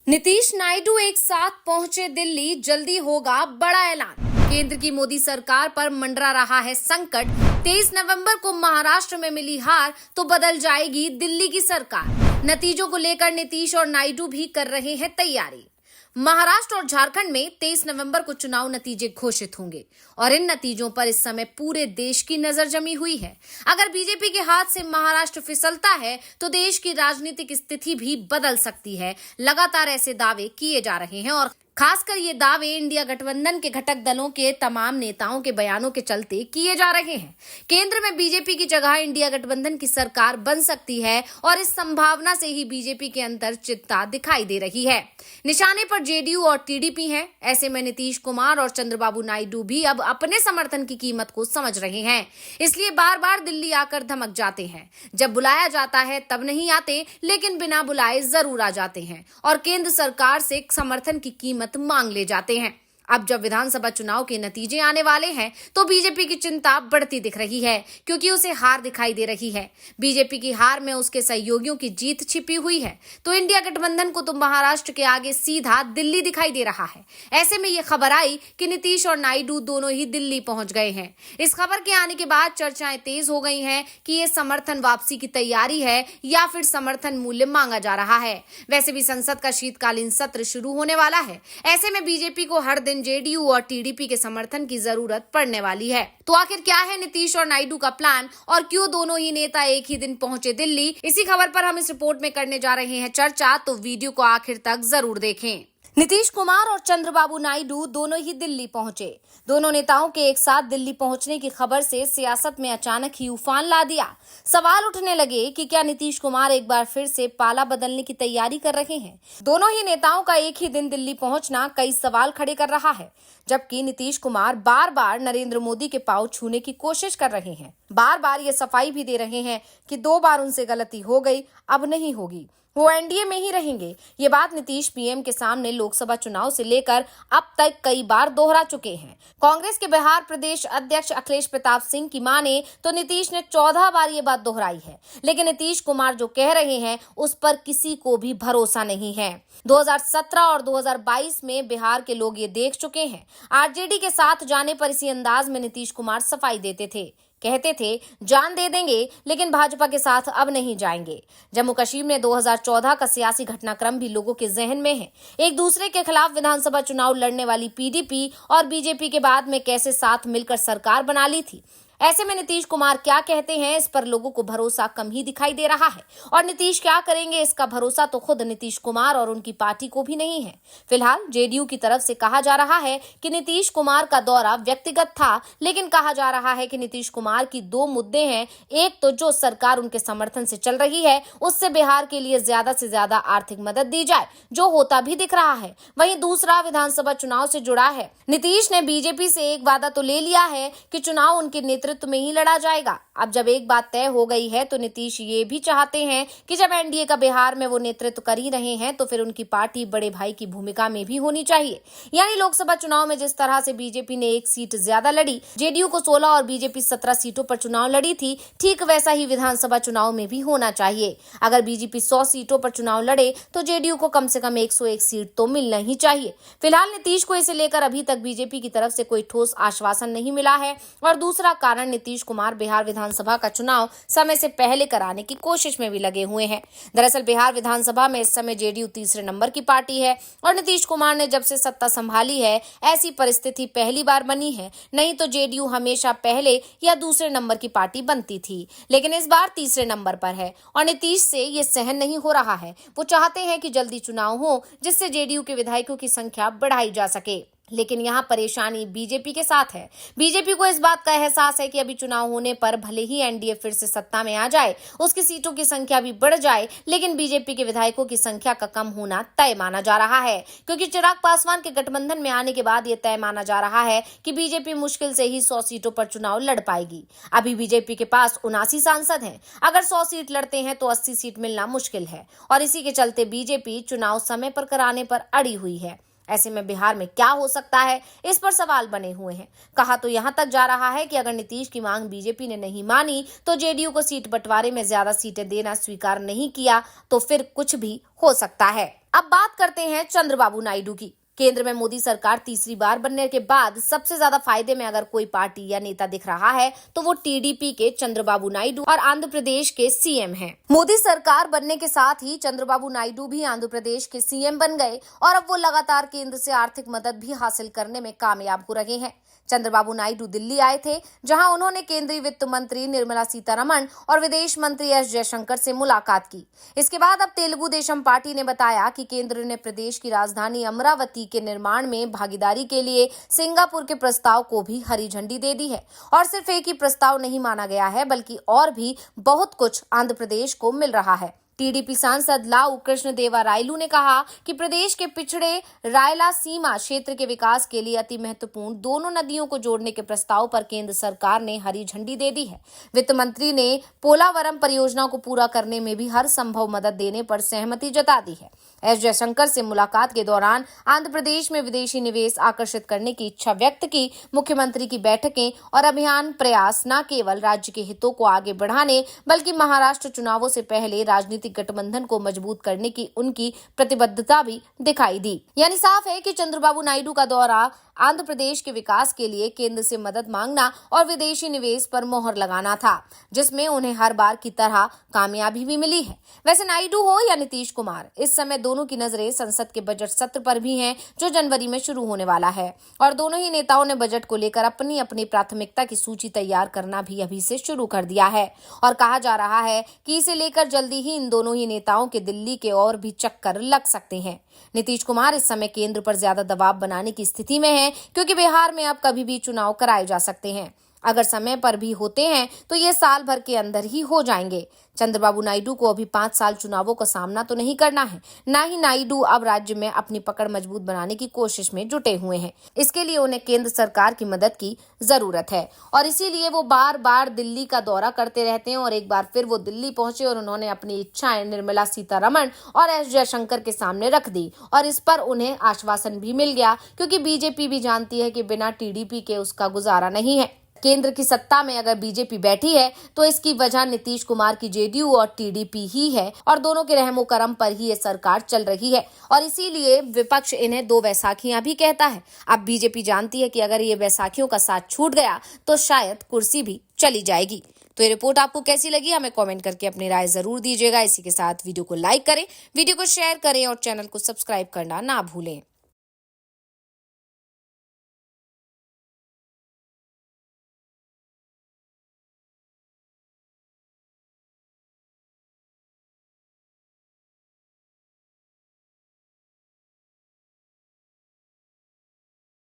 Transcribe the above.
नीतीश नायडू एक साथ पहुंचे दिल्ली, जल्दी होगा बड़ा ऐलान। केंद्र की मोदी सरकार पर मंडरा रहा है संकट। 23 नवंबर को महाराष्ट्र में मिली हार तो बदल जाएगी दिल्ली की सरकार। नतीजों को लेकर नीतीश और नायडू भी कर रहे हैं तैयारी। महाराष्ट्र और झारखंड में 23 नवंबर को चुनाव नतीजे घोषित होंगे और इन नतीजों पर इस समय पूरे देश की नजर जमी हुई है। अगर बीजेपी के हाथ से महाराष्ट्र फिसलता है तो देश की राजनीतिक स्थिति भी बदल सकती है। लगातार ऐसे दावे किए जा रहे हैं और खासकर ये दावे इंडिया गठबंधन के घटक दलों के तमाम नेताओं के बयानों के चलते किए जा रहे हैं। केंद्र में बीजेपी की जगह इंडिया गठबंधन की सरकार बन सकती है और इस संभावना से ही बीजेपी के अंदर चिंता दिखाई दे रही है। निशाने पर जेडीयू और टीडीपी है। ऐसे में नीतीश कुमार और चंद्रबाबू नायडू भी अब अपने समर्थन की कीमत को समझ रहे हैं, इसलिए बार बार दिल्ली आकर धमक जाते हैं। जब बुलाया जाता है तब नहीं आते, लेकिन बिना बुलाए जरूर आ जाते हैं और केंद्र सरकार से समर्थन की कीमत मांग ले जाते हैं। अब जब विधानसभा चुनाव के नतीजे आने वाले हैं तो बीजेपी की चिंता बढ़ती दिख रही है, क्योंकि उसे हार दिखाई दे रही है। बीजेपी की हार में उसके सहयोगियों की जीत छिपी हुई है, तो इंडिया गठबंधन को तो महाराष्ट्र के आगे सीधा दिल्ली दिखाई दे रहा है। ऐसे में यह खबर आई कि नीतीश और नायडू दोनों ही दिल्ली पहुंच गए हैं। इस खबर के आने के बाद चर्चाएं तेज हो गई हैं कि ये समर्थन वापसी की तैयारी है या फिर समर्थन मूल्य मांगा जा रहा है। वैसे भी संसद का शीतकालीन सत्र शुरू होने वाला है। ऐसे में बीजेपी को हर दिन जेडीयू और टीडीपी के समर्थन की जरूरत पड़ने वाली है। तो आखिर क्या है नीतीश और नायडू का प्लान और क्यों दोनों ही नेता एक ही दिन पहुंचे दिल्ली? इसी खबर पर हम इस रिपोर्ट में करने जा रहे हैं चर्चा, तो वीडियो को आखिर तक जरूर देखें। नीतीश कुमार और चंद्रबाबू नायडू दोनों ही दिल्ली पहुंचे। दोनों नेताओं के एक साथ दिल्ली पहुंचने की खबर से सियासत में अचानक ही उफान ला दिया। सवाल उठने लगे कि क्या नीतीश कुमार एक बार फिर से पाला बदलने की तैयारी कर रहे हैं। दोनों ही नेताओं का एक ही दिन दिल्ली पहुंचना कई सवाल खड़े कर रहा है, जबकि नीतीश कुमार बार बार नरेंद्र मोदी के पांव छूने की कोशिश कर रहे हैं। बार बार ये सफाई भी दे रहे हैं कि 2 बार उनसे गलती हो गई, अब नहीं होगी, वो एनडीए में ही रहेंगे। ये बात नीतीश पीएम के सामने लोकसभा चुनाव से लेकर अब तक कई बार दोहरा चुके हैं। कांग्रेस के बिहार प्रदेश अध्यक्ष अखिलेश प्रताप सिंह की माने तो नीतीश ने 14 बार ये बात दोहराई है, लेकिन नीतीश कुमार जो कह रहे हैं उस पर किसी को भी भरोसा नहीं है। 2017 और 2022 में बिहार के लोग ये देख चुके हैं। आरजेडी के साथ जाने पर इसी अंदाज में नीतीश कुमार सफाई देते थे, कहते थे जान दे देंगे लेकिन भाजपा के साथ अब नहीं जाएंगे। जम्मू कश्मीर में 2014 का सियासी घटनाक्रम भी लोगों के जहन में है। एक दूसरे के खिलाफ विधानसभा चुनाव लड़ने वाली पीडीपी और बीजेपी के बाद में कैसे साथ मिलकर सरकार बना ली थी। ऐसे में नीतीश कुमार क्या कहते हैं इस पर लोगों को भरोसा कम ही दिखाई दे रहा है और नीतीश क्या करेंगे इसका भरोसा तो खुद नीतीश कुमार और उनकी पार्टी को भी नहीं है। फिलहाल जेडीयू की तरफ से कहा जा रहा है कि नीतीश कुमार का दौरा व्यक्तिगत था, लेकिन कहा जा रहा है कि नीतीश कुमार की 2 मुद्दे हैं। एक तो जो सरकार उनके समर्थन से चल रही है उससे बिहार के लिए ज्यादा से ज्यादा आर्थिक मदद दी जाए, जो होता भी दिख रहा है। वहीं दूसरा विधानसभा चुनाव से जुड़ा है। नीतीश ने बीजेपी से एक वादा तो ले लिया है कि चुनाव उनके नेतृत्व में ही लड़ा जाएगा। अब जब एक बात तय हो गई है तो नीतीश ये भी चाहते हैं कि जब एनडीए का बिहार में वो नेतृत्व कर ही रहे हैं तो फिर उनकी पार्टी बड़े भाई की भूमिका में भी होनी चाहिए। यानी लोकसभा चुनाव में जिस तरह से बीजेपी ने 1 सीट ज्यादा लड़ी, जेडीयू को 16 और बीजेपी 17 सीटों पर चुनाव लड़ी थी, ठीक वैसा ही विधानसभा चुनाव में भी होना चाहिए। अगर बीजेपी 100 सीटों पर चुनाव लड़े तो जेडीयू को कम से कम 101 सीट तो मिलना ही चाहिए। फिलहाल नीतीश को इसे लेकर अभी तक बीजेपी की तरफ से कोई ठोस आश्वासन नहीं मिला है और दूसरा कारण नीतीश कुमार बिहार विधानसभा का चुनाव समय से पहले कराने की कोशिश में भी लगे हुए हैं। दरअसल बिहार विधानसभा में इस समय जेडीयू तीसरे नंबर की पार्टी है और नीतीश कुमार ने जब से सत्ता संभाली है ऐसी परिस्थिति पहली बार बनी है। नहीं तो जेडीयू हमेशा पहले या दूसरे नंबर की पार्टी बनती थी, लेकिन इस बार तीसरे नंबर पर है और नीतीश से ये सहन नहीं हो रहा है। वो चाहते हैं कि जल्दी चुनाव हो जिससे जेडीयू के विधायकों की संख्या बढ़ाई जा सके, लेकिन यहाँ परेशानी बीजेपी के साथ है। बीजेपी को इस बात का एहसास है कि अभी चुनाव होने पर भले ही एनडीए फिर से सत्ता में आ जाए, उसकी सीटों की संख्या भी बढ़ जाए, लेकिन बीजेपी के विधायकों की संख्या का कम होना तय माना जा रहा है, क्योंकि चिराग पासवान के गठबंधन में आने के बाद ये तय माना जा रहा है कि बीजेपी मुश्किल से ही 100 सीटों पर चुनाव लड़ पाएगी। अभी बीजेपी के पास 79 सांसद हैं। अगर 100 सीट लड़ते हैं तो 80 सीट मिलना मुश्किल है और इसी के चलते बीजेपी चुनाव समय पर कराने पर अड़ी हुई है। ऐसे में बिहार में क्या हो सकता है, इस पर सवाल बने हुए हैं। कहा तो यहां तक जा रहा है कि अगर नीतीश की मांग बीजेपी ने नहीं मानी तो जेडीयू को सीट बंटवारे में ज्यादा सीटें देना स्वीकार नहीं किया तो फिर कुछ भी हो सकता है। अब बात करते हैं चंद्रबाबू नायडू की। केंद्र में मोदी सरकार तीसरी बार बनने के बाद सबसे ज्यादा फायदे में अगर कोई पार्टी या नेता दिख रहा है तो वो टीडीपी के चंद्रबाबू नायडू और आंध्र प्रदेश के सीएम हैं। मोदी सरकार बनने के साथ ही चंद्रबाबू नायडू भी आंध्र प्रदेश के सीएम बन गए और अब वो लगातार केंद्र से आर्थिक मदद भी हासिल करने में कामयाब हो रहे हैं। चंद्रबाबू नायडू दिल्ली आए थे, जहां उन्होंने केंद्रीय वित्त मंत्री निर्मला सीतारमण और विदेश मंत्री एस जयशंकर से मुलाकात की। इसके बाद अब तेलुगु देशम पार्टी ने बताया कि केंद्र ने प्रदेश की राजधानी अमरावती के निर्माण में भागीदारी के लिए सिंगापुर के प्रस्ताव को भी हरी झंडी दे दी है। और सिर्फ एक ही प्रस्ताव नहीं माना गया है, बल्कि और भी बहुत कुछ आंध्र प्रदेश को मिल रहा है। टीडीपी सांसद लाऊ कृष्ण देवारायलू ने कहा कि प्रदेश के पिछड़े रायलासीमा क्षेत्र के विकास के लिए अति महत्वपूर्ण दोनों नदियों को जोड़ने के प्रस्ताव पर केंद्र सरकार ने हरी झंडी दे दी है। वित्त मंत्री ने पोलावरम परियोजना को पूरा करने में भी हर संभव मदद देने पर सहमति जता दी है। एस जयशंकर से मुलाकात के दौरान आंध्र प्रदेश में विदेशी निवेश आकर्षित करने की इच्छा व्यक्त की। मुख्यमंत्री की बैठकें और अभियान प्रयास न केवल राज्य के हितों को आगे बढ़ाने बल्कि महाराष्ट्र चुनावों से पहले राजनीतिक गठबंधन को मजबूत करने की उनकी प्रतिबद्धता भी दिखाई दी। यानी साफ है कि चंद्रबाबू नायडू का दौरा आंध्र प्रदेश के विकास के लिए केंद्र से मदद मांगना और विदेशी निवेश पर मोहर लगाना था, जिसमें उन्हें हर बार की तरह कामयाबी भी मिली है। वैसे नायडू हो या नीतीश कुमार, इस समय दोनों की नजरें संसद के बजट सत्र पर भी हैं, जो जनवरी में शुरू होने वाला है। और दोनों ही नेताओं ने बजट को लेकर अपनी अपनी प्राथमिकता की सूची तैयार करना भी अभी से शुरू कर दिया है। और कहा जा रहा है कि इसे लेकर जल्दी ही इन दोनों ही नेताओं के दिल्ली के और भी चक्कर लग सकते हैं। नीतीश कुमार इस समय केंद्र पर ज्यादा दबाव बनाने की स्थिति में है, क्योंकि बिहार में अब कभी भी चुनाव कराए जा सकते हैं। अगर समय पर भी होते हैं तो ये साल भर के अंदर ही हो जाएंगे। चंद्रबाबू नायडू को अभी 5 साल चुनावों का सामना तो नहीं करना है। ना ही नायडू अब राज्य में अपनी पकड़ मजबूत बनाने की कोशिश में जुटे हुए हैं। इसके लिए उन्हें केंद्र सरकार की मदद की जरूरत है और इसीलिए वो बार बार दिल्ली का दौरा करते रहते हैं। और एक बार फिर वो दिल्ली पहुंचे और उन्होंने अपनी इच्छाएं निर्मला सीतारमण और एस जयशंकर के सामने रख दी। और इस पर उन्हें आश्वासन भी मिल गया, क्योंकि बीजेपी भी जानती है कि बिना टीडीपी के उसका गुजारा नहीं है। केंद्र की सत्ता में अगर बीजेपी बैठी है तो इसकी वजह नीतीश कुमार की जेडीयू और टीडीपी ही है, और दोनों के रहमो करम पर ही ये सरकार चल रही है। और इसीलिए विपक्ष इन्हें 2 वैसाखियां भी कहता है। अब बीजेपी जानती है कि अगर ये वैसाखियों का साथ छूट गया तो शायद कुर्सी भी चली जाएगी। तो ये रिपोर्ट आपको कैसी लगी, हमें कमेंट करके अपनी राय जरूर दीजिएगा। इसी के साथ वीडियो को लाइक करें, वीडियो को शेयर करें और चैनल को सब्सक्राइब करना ना भूलें।